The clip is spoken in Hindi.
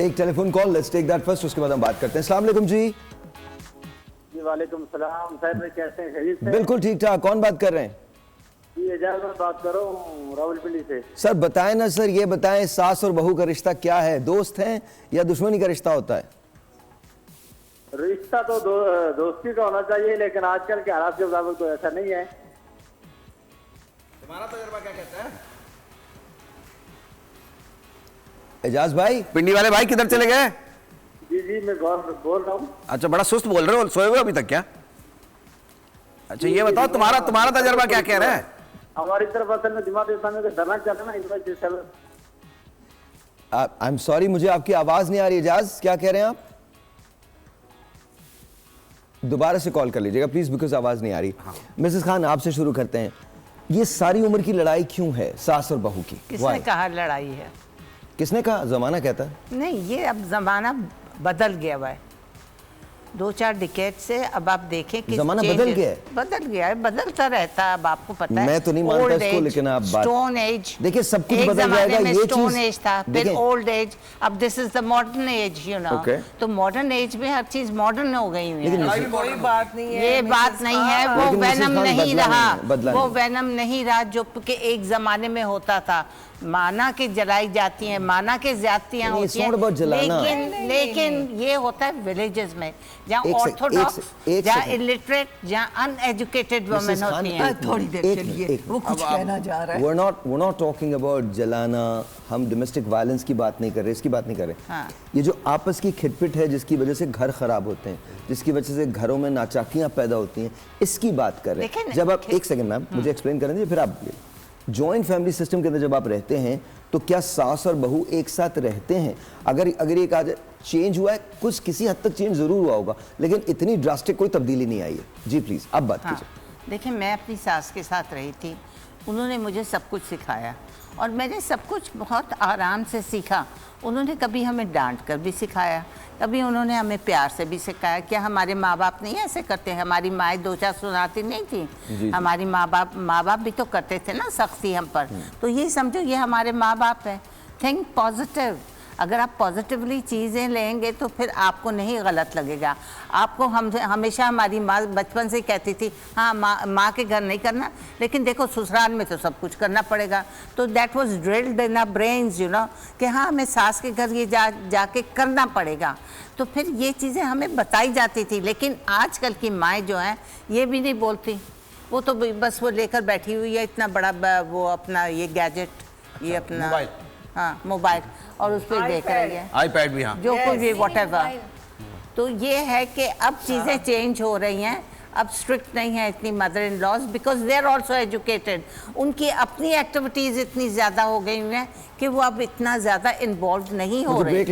एक telephone call, let's take that first, उसके बाद हम बात करते हैं। अस्सलाम वालेकुम जी। जी वालेकुम सलाम। सर मैं कैसे हैं? खैरियत से? बिल्कुल ठीक ठाक। कौन बात कर रहे हैं? जी एजाज में बात कर रहा हूँ रावलपिंडी से। सर बताएं ना सर, ये बताएं सास और बहू का रिश्ता क्या है? दोस्त हैं या दुश्मनी का रिश्ता होता है? रिश्ता तो दोस्ती का होना चाहिए, लेकिन आजकल के हालात के मुताबिक तो ऐसा नहीं है। तुम्हारा तजुर्बा क्या कहता है? एजाज भाई, पिंडी वाले भाई किधर चले गए? जी जी मैं बोल रहा हूँ। अच्छा, बड़ा सुस्त बोल रहे हो, सोए हुए अभी तक क्या? अच्छा ये बताओ, तुम्हारा तजुर्बा क्या कह रहा है? हमारी तरफ असल में जमात इस्लामी का धरना चल रहा है ना, इस वजह से। आई एम सॉरी, मुझे आपकी आवाज नहीं आ रही। एजाज क्या कह रहे हैं आप? दोबारा से कॉल कर लीजिएगा प्लीज, बिकॉज आवाज नहीं आ रही। मिसेस खान आपसे शुरू करते हैं। ये सारी उम्र की लड़ाई क्यों है सास और बहू की? किसने कहा लड़ाई है? किसने कहा? जमाना कहता है। नहीं, ये अब जमाना बदल गया हुआ है। 2-4 डिकेड से अब आप देखें कि जमाना बदल गया है। बदल गया है, बदलता रहता है। अब आपको पता है, मैं तो नहीं मानता इसको, लेकिन आप बात स्टोन एज, देखिए सब कुछ बदल जाएगा। ये स्टोन चीज एज था, फिर ओल्ड एज, अब this is the modern age, you know. तो मॉडर्न एज में हर चीज मॉडर्न हो गई हुई है। कोई बात नहीं है, ये बात नहीं है। वो वैनम नहीं रहा, वो नहीं। वैनम नहीं रहा जो कि एक जमाने में होता था। माना के जलाई जाती हैं, माना के ज्यादतियां होती हैं, लेकिन ये होता है विलेजेस में, जहाँ ऑर्थोडॉक्स, जहाँ इलिटरेट, जहाँ अनएजुकेटेड वुमेन होती हैं। थोड़ी देर के लिए वो कुछ कहना जा रहा है। we're not talking about जलाना। हम डोमेस्टिक वायलेंस की बात नहीं कर रहे, इसकी बात नहीं कर रहे। हाँ। ये जो आपस की खिटपिट है जिसकी वजह से घर खराब होते हैं, जिसकी वजह से घरों में नाचाकियां पैदा होती हैं, इसकी बात कर रहे हैं। जब आप एक सेकंड मैम मुझे एक्सप्लेन करें दीजिए, फिर आप जॉइंट फैमिली सिस्टम के अंदर जब आप रहते हैं तो क्या सास और बहू एक साथ रहते हैं? अगर ये कहा जाए चेंज हुआ है, कुछ किसी हद तक चेंज जरूर हुआ होगा, लेकिन इतनी ड्रास्टिक कोई तब्दीली नहीं आई है। जी प्लीज आप बात कीजिए। देखिए, मैं अपनी सास के साथ रही थी, उन्होंने मुझे सब कुछ सिखाया और मैंने सब कुछ बहुत आराम से सीखा। उन्होंने कभी हमें डांट कर भी सिखाया, कभी उन्होंने हमें प्यार से भी सिखाया। क्या हमारे माँ बाप नहीं ऐसे करते? हमारी माएँ 2-4 सुनाती नहीं थी? हमारी माँ बाप भी तो करते थे ना सख्ती हम पर। तो ये समझो, ये हमारे माँ बाप है। Think positive. अगर आप पॉजिटिवली चीज़ें लेंगे तो फिर आपको नहीं गलत लगेगा। आपको हमेशा हमारी माँ बचपन से कहती थी, हाँ माँ के घर नहीं करना, लेकिन देखो ससुराल में तो सब कुछ करना पड़ेगा। तो that was drilled in our brains, you know, कि हाँ हमें सास के घर ये जाके करना पड़ेगा। तो फिर ये चीज़ें हमें बताई जाती थी। लेकिन आजकल की माएँ जो हैं ये भी नहीं बोलती, वो तो बस वो लेकर बैठी हुई है इतना बड़ा वो अपना ये गैजेट, ये अपना मोबाइल, हाँ मोबाइल, और उस पर देख रही है, आईपैड भी, हाँ जो कुछ भी व्हाटएवर। तो ये है कि अब चीज़ें चेंज हो रही हैं। अब स्ट्रिक्ट नहीं है इतनी mother in laws, because they are also educated. उनकी अपनी एक्टिविटीज़ इतनी ज़्यादा हो गई हैं कि वो अब इतना ज़्यादा इन्वॉल्व नहीं हो रही।